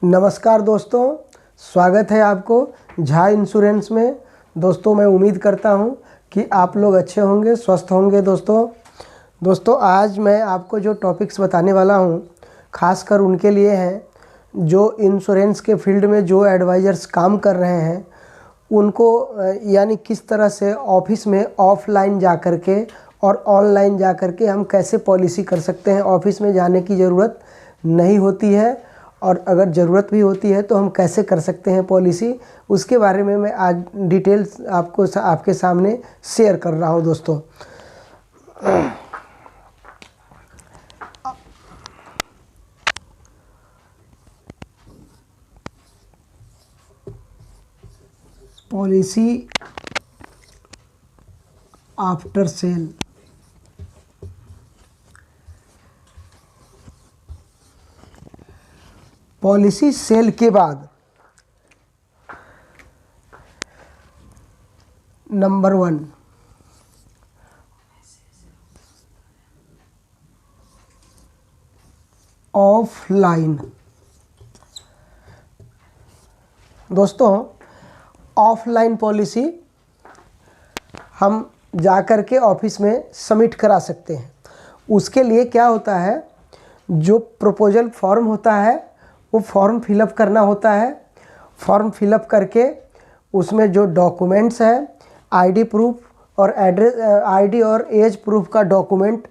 नमस्कार दोस्तों, स्वागत है आपको झा इंश्योरेंस में। दोस्तों मैं उम्मीद करता हूं कि आप लोग अच्छे होंगे, स्वस्थ होंगे। दोस्तों आज मैं आपको जो टॉपिक्स बताने वाला हूं खासकर उनके लिए हैं जो इंश्योरेंस के फील्ड में जो एडवाइज़र्स काम कर रहे हैं उनको यानी किस तरह से ऑफिस में ऑफलाइन जा कर के और ऑनलाइन जा कर के हम कैसे पॉलिसी कर सकते हैं। ऑफिस में जाने की ज़रूरत नहीं होती है और अगर ज़रूरत भी होती है तो हम कैसे कर सकते हैं पॉलिसी, उसके बारे में मैं आज डिटेल्स आपके सामने शेयर कर रहा हूं। दोस्तों policy after sale, policy sale के बाद नंबर 1 ऑफलाइन। दोस्तों ऑफलाइन पॉलिसी हम जा कर के ऑफिस में सबमिट करा सकते हैं। उसके लिए क्या होता है, जो प्रपोजल फॉर्म होता है वो फॉर्म फिलअप करना होता है। फॉर्म फिलअप करके उसमें जो डॉक्यूमेंट्स है, आईडी प्रूफ और एड्रेस, आईडी और एज प्रूफ का डॉक्यूमेंट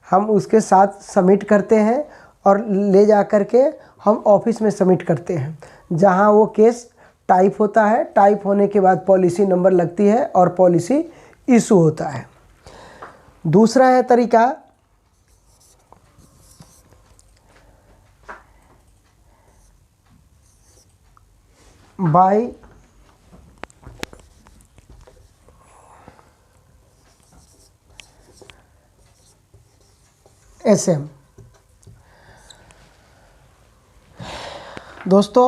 हम उसके साथ सबमिट करते हैं और ले जा कर के हम ऑफिस में सबमिट करते हैं, जहां वो केस टाइप होता है। टाइप होने के बाद पॉलिसी नंबर लगती है और पॉलिसी इशू होता है। दूसरा है तरीका बाय एसएम। दोस्तों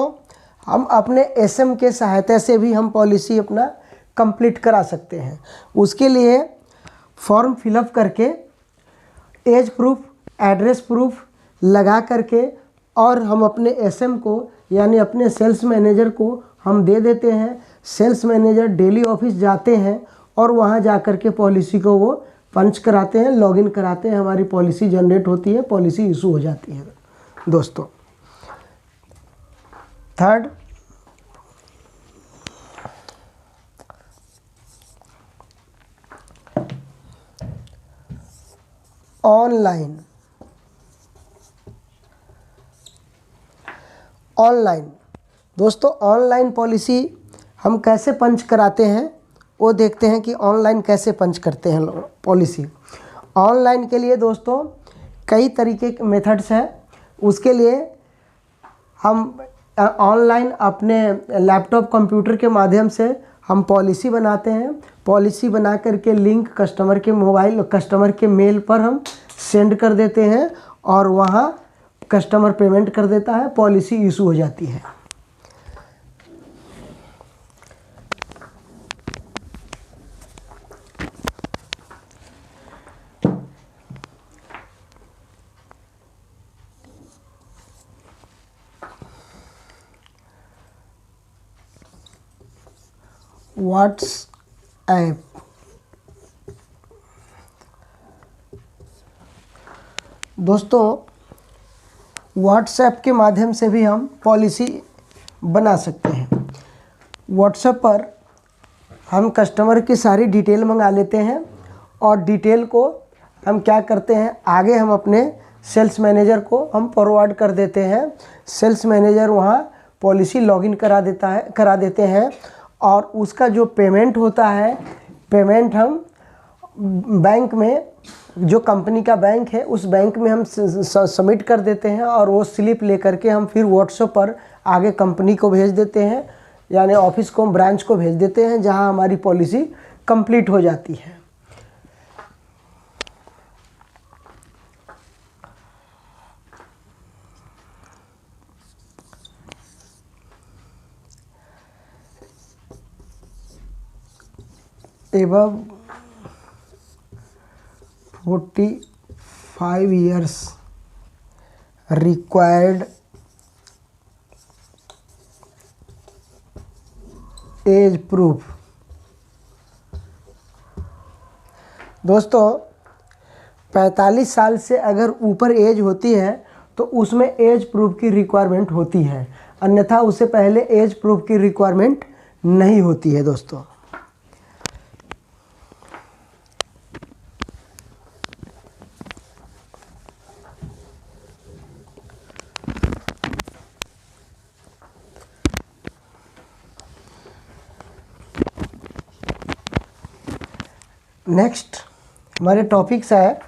हम अपने एसएम के सहायता से भी हम पॉलिसी अपना कंप्लीट करा सकते हैं। उसके लिए फॉर्म फिलअप करके एज प्रूफ, एड्रेस प्रूफ लगा करके और हम अपने एसएम को यानी अपने सेल्स मैनेजर को हम दे देते हैं। सेल्स मैनेजर डेली ऑफिस जाते हैं और वहां जा कर के पॉलिसी को वो पंच कराते हैं, लॉगिन कराते हैं, हमारी पॉलिसी जनरेट होती है, पॉलिसी इशू हो जाती है। दोस्तों थर्ड ऑनलाइन। दोस्तों ऑनलाइन पॉलिसी हम कैसे पंच कराते हैं वो देखते हैं कि ऑनलाइन कैसे पंच करते हैं लोग पॉलिसी। ऑनलाइन के लिए दोस्तों कई तरीके के मेथड्स हैं। उसके लिए हम ऑनलाइन अपने लैपटॉप कंप्यूटर के माध्यम से हम पॉलिसी बनाते हैं। पॉलिसी बना करके लिंक कस्टमर के मेल पर हम सेंड कर देते हैं और वहाँ कस्टमर पेमेंट कर देता है, पॉलिसी इशू हो जाती है। व्हाट्सएप, दोस्तों व्हाट्सएप के माध्यम से भी हम पॉलिसी बना सकते हैं। व्हाट्सएप पर हम कस्टमर की सारी डिटेल मंगा लेते हैं और डिटेल को हम क्या करते हैं, आगे हम अपने सेल्स मैनेजर को हम फॉरवर्ड कर देते हैं। सेल्स मैनेजर वहाँ पॉलिसी लॉगिन करा देते हैं और उसका जो पेमेंट होता है, पेमेंट हम बैंक में, जो कंपनी का बैंक है उस बैंक में हम सबमिट कर देते हैं और वो स्लिप लेकर के हम फिर व्हाट्सएप पर आगे कंपनी को भेज देते हैं, यानी ऑफिस को, ब्रांच को भेज देते हैं, जहां हमारी पॉलिसी कंप्लीट हो जाती है। above 45 years required age proof. दोस्तों 45 साल से अगर ऊपर एज होती है तो उसमें एज प्रूफ की रिक्वायरमेंट होती है, अन्यथा उससे पहले एज प्रूफ की रिक्वायरमेंट नहीं होती है दोस्तों। नेक्स्ट हमारे टॉपिक्स है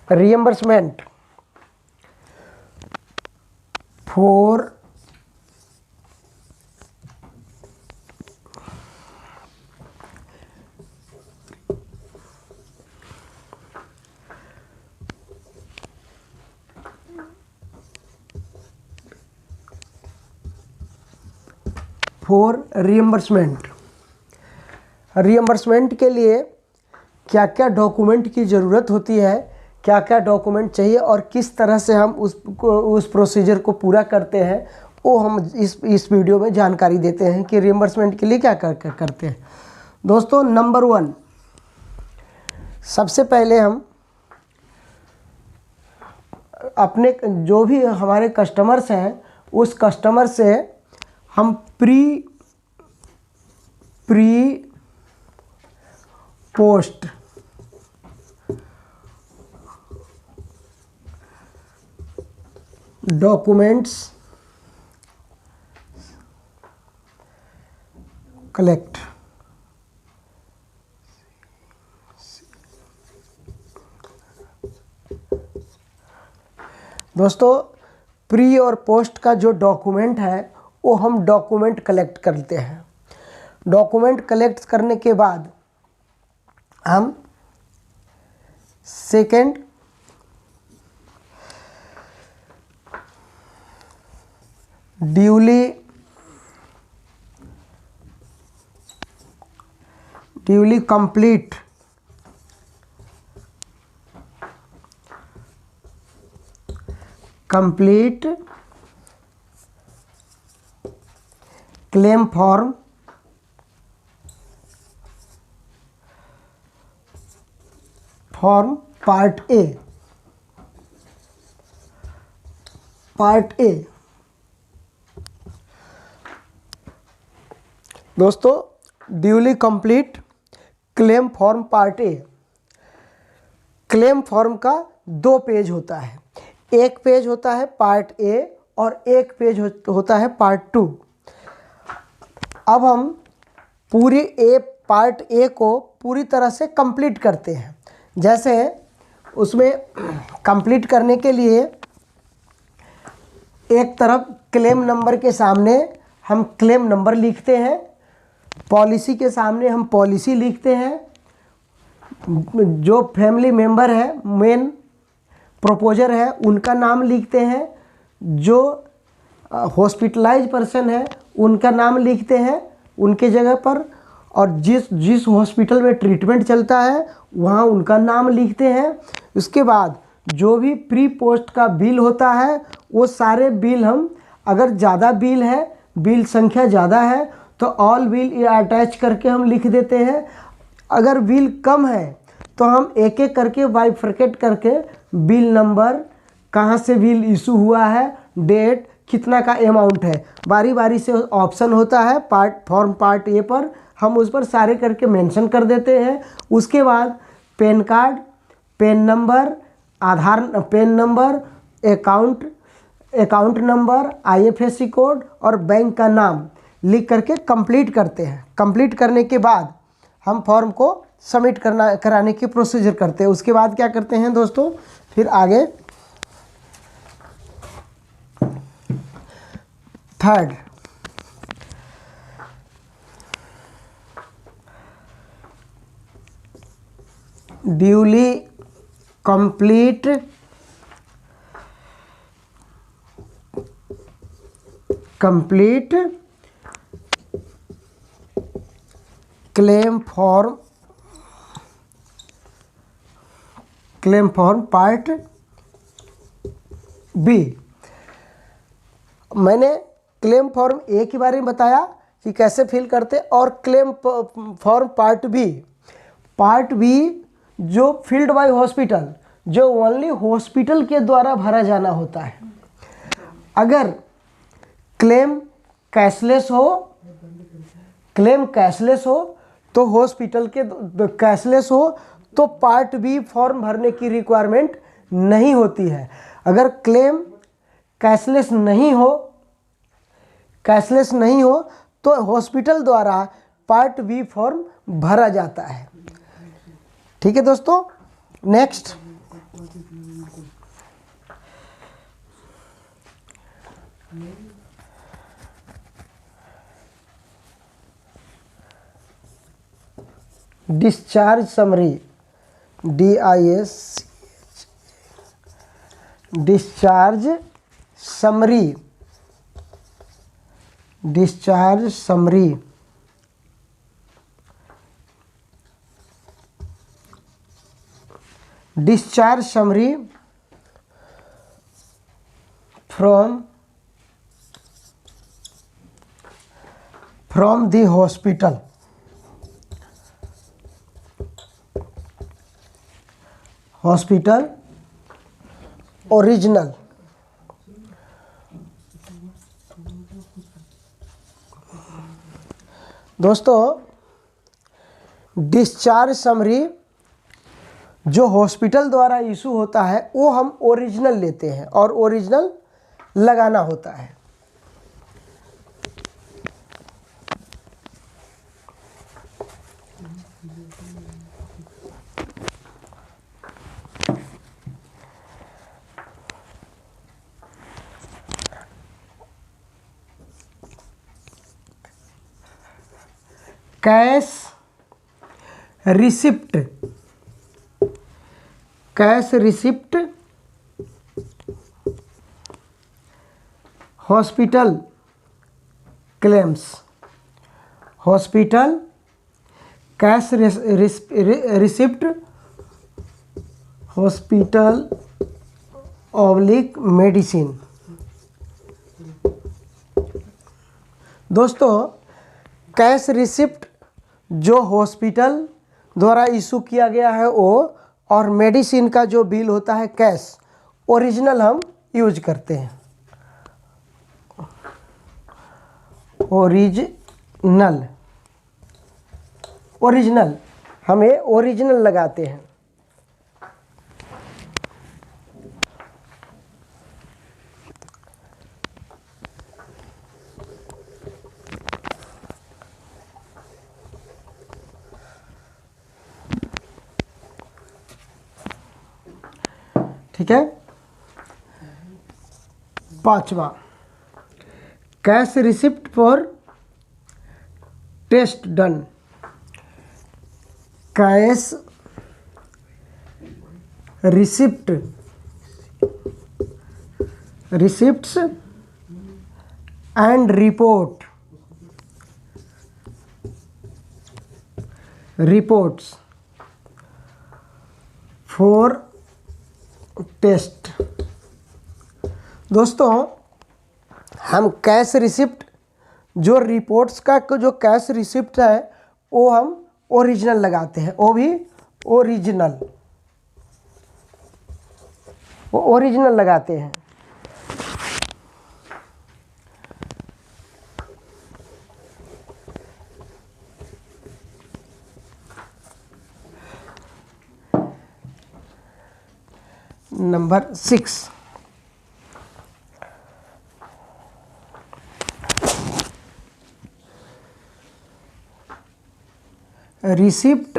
रिएम्बर्समेंट फॉर रिएम्बर्समेंट। रिएम्बर्समेंट के लिए क्या क्या डॉक्यूमेंट की ज़रूरत होती है, क्या क्या डॉक्यूमेंट चाहिए और किस तरह से हम उस प्रोसीजर को पूरा करते हैं, वो हम इस वीडियो में जानकारी देते हैं कि रिएम्बर्समेंट के लिए क्या करते हैं। दोस्तों नंबर 1, सबसे पहले हम अपने जो भी हमारे कस्टमर्स हैं उस कस्टमर से हम प्री पोस्ट डॉक्यूमेंट्स कलेक्ट। दोस्तों प्री और पोस्ट का जो डॉक्यूमेंट है वो हम डॉक्यूमेंट कलेक्ट करते हैं। डॉक्यूमेंट कलेक्ट करने के बाद हम second duly complete claim form part A. दोस्तों duly complete claim form part A. Claim form का 2 पेज होता है, एक पेज होता है पार्ट ए और एक पेज होता है पार्ट 2। अब हम पार्ट ए को पूरी तरह से कंप्लीट करते हैं। जैसे उसमें कंप्लीट करने के लिए एक तरफ क्लेम नंबर के सामने हम क्लेम नंबर लिखते हैं, पॉलिसी के सामने हम पॉलिसी लिखते हैं, जो फैमिली मेंबर है मेन प्रोपोजर है उनका नाम लिखते हैं, जो हॉस्पिटलाइज पर्सन है उनका नाम लिखते हैं उनके जगह पर, और जिस हॉस्पिटल में ट्रीटमेंट चलता है वहाँ उनका नाम लिखते हैं। उसके बाद जो भी प्री पोस्ट का बिल होता है वो सारे बिल हम, अगर ज़्यादा बिल है, बिल संख्या ज़्यादा है तो ऑल बिल अटैच करके हम लिख देते हैं। अगर बिल कम है तो हम एक एक करके बाइफरकेट करके बिल नंबर, कहाँ से बिल इशू हुआ है, डेट, कितना का अमाउंट है, बारी बारी से ऑप्शन होता है फॉर्म पार्ट ए पर, हम उस पर सारे करके मेंशन कर देते हैं। उसके बाद pan card, pan number, pan number, account number, IFSC code और बैंक का नाम लिख करके कंप्लीट करते हैं। कंप्लीट करने के बाद हम फॉर्म को सबमिट कराने की प्रोसीजर करते हैं। उसके बाद क्या करते हैं दोस्तों, फिर आगे third duly complete claim form part B. मैंने क्लेम फॉर्म ए के बारे में बताया, कि कैसे फिल करते। और क्लेम फॉर्म पार्ट बी जो फील्ड बाय हॉस्पिटल, जो ओनली हॉस्पिटल के द्वारा भरा जाना होता है। अगर क्लेम कैशलेस हो तो हॉस्पिटल के कैशलेस हो तो पार्ट बी फॉर्म भरने की रिक्वायरमेंट नहीं होती है। अगर क्लेम कैशलेस नहीं हो तो हॉस्पिटल द्वारा पार्ट बी फॉर्म भरा जाता है। ठीक है दोस्तों, next discharge summary, DIS, discharge summary, discharge summary from the hospital, original, दोस्तों डिस्चार्ज समरी जो हॉस्पिटल द्वारा इशू होता है वो हम ओरिजिनल लेते हैं और ओरिजिनल लगाना होता है। Cash receipt hospital claims, hospital cash receipt hospital oblique medicine. दोस्तों कैश रिसिप्ट जो हॉस्पिटल द्वारा इशू किया गया है वो, और मेडिसिन का जो बिल होता है कैश, ओरिजिनल हम यूज करते हैं। ओरिजिनल हमें ओरिजिनल लगाते हैं। ठीक है, पांचवा cash receipt for test done, cash receipts and reports for test. दोस्तों हम कैश रिसिप्ट जो रिपोर्ट्स का जो कैश रिसिप्ट है वो हम ओरिजिनल लगाते हैं, वो भी ओरिजिनल लगाते हैं। नंबर 6, रिसिप्ट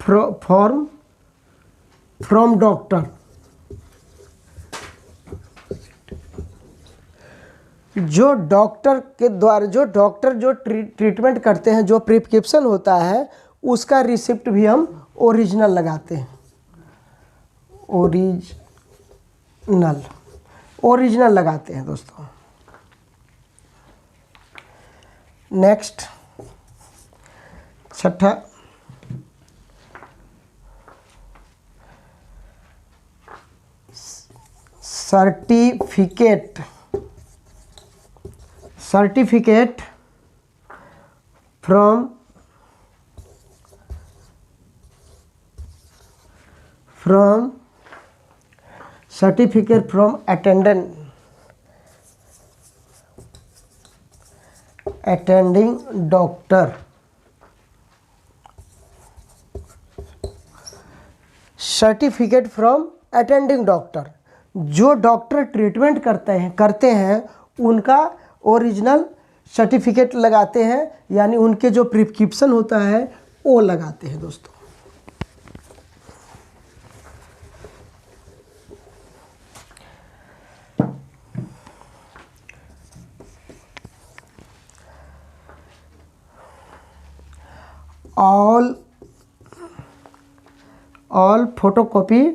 फ्रॉम डॉक्टर, जो डॉक्टर के द्वारा जो ट्रीटमेंट करते हैं, जो प्रिस्क्रिप्शन होता है उसका रिसिप्ट भी हम ओरिजिनल लगाते हैं। ओरिजिनल लगाते हैं दोस्तों। नेक्स्ट छठा certificate from attending doctor. Certificate from attending doctor, जो डॉक्टर ट्रीटमेंट करते हैं उनका ओरिजिनल सर्टिफिकेट लगाते हैं, यानी उनके जो प्रिस्क्रिप्शन होता है वो लगाते हैं दोस्तों। All photocopy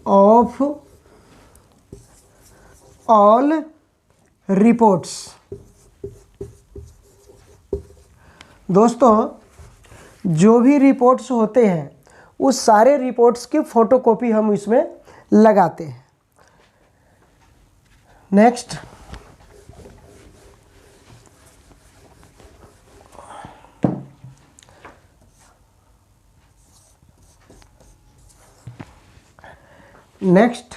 of all reports. दोस्तों, जो भी रिपोर्ट्स होते हैं उस सारे रिपोर्ट्स की फोटोकॉपी हम इसमें लगाते हैं। नेक्स्ट,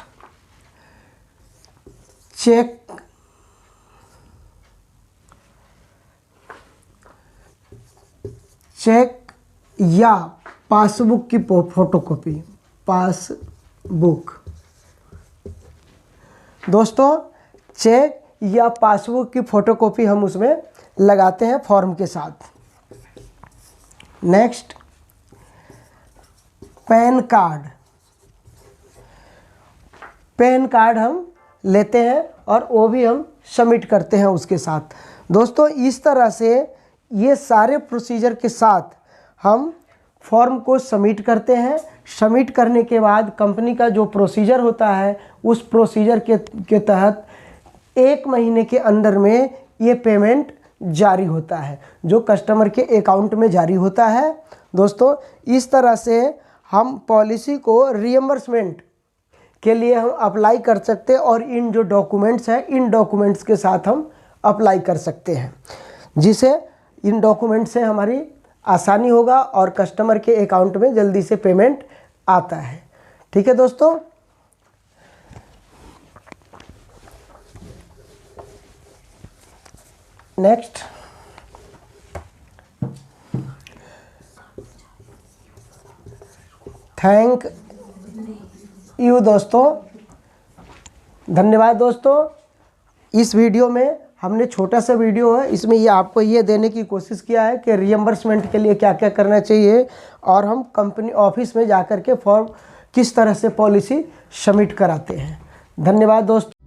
चेक या पासबुक की फोटोकॉपी। दोस्तों, चेक या पासबुक की फोटोकॉपी हम उसमें लगाते हैं फॉर्म के साथ। नेक्स्ट, पैन कार्ड हम लेते हैं और वो भी हम सबमिट करते हैं उसके साथ। दोस्तों, इस तरह से ये सारे प्रोसीजर के साथ हम फॉर्म को सबमिट करते हैं। सबमिट करने के बाद कंपनी का जो प्रोसीजर होता है उस प्रोसीजर के तहत 1 महीने के अंदर में ये पेमेंट जारी होता है, जो कस्टमर के अकाउंट में जारी होता है। दोस्तों, इस तरह से हम पॉलिसी को रिएम्बर्समेंट के लिए हम अप्लाई कर सकते हैं और इन जो डॉक्यूमेंट्स हैं इन डॉक्यूमेंट्स के साथ हम अप्लाई कर सकते हैं, जिसे इन डॉक्यूमेंट से हमारी आसानी होगा और कस्टमर के अकाउंट में जल्दी से पेमेंट आता है। ठीक है दोस्तों। नेक्स्ट, थैंक यू दोस्तों, धन्यवाद दोस्तों। इस वीडियो में हमने छोटा सा वीडियो है, इसमें ये आपको ये देने की कोशिश किया है कि रिएम्बर्समेंट के लिए क्या क्या करना चाहिए और हम कंपनी ऑफिस में जाकर के फॉर्म किस तरह से पॉलिसी सबमिट कराते हैं। धन्यवाद दोस्तों।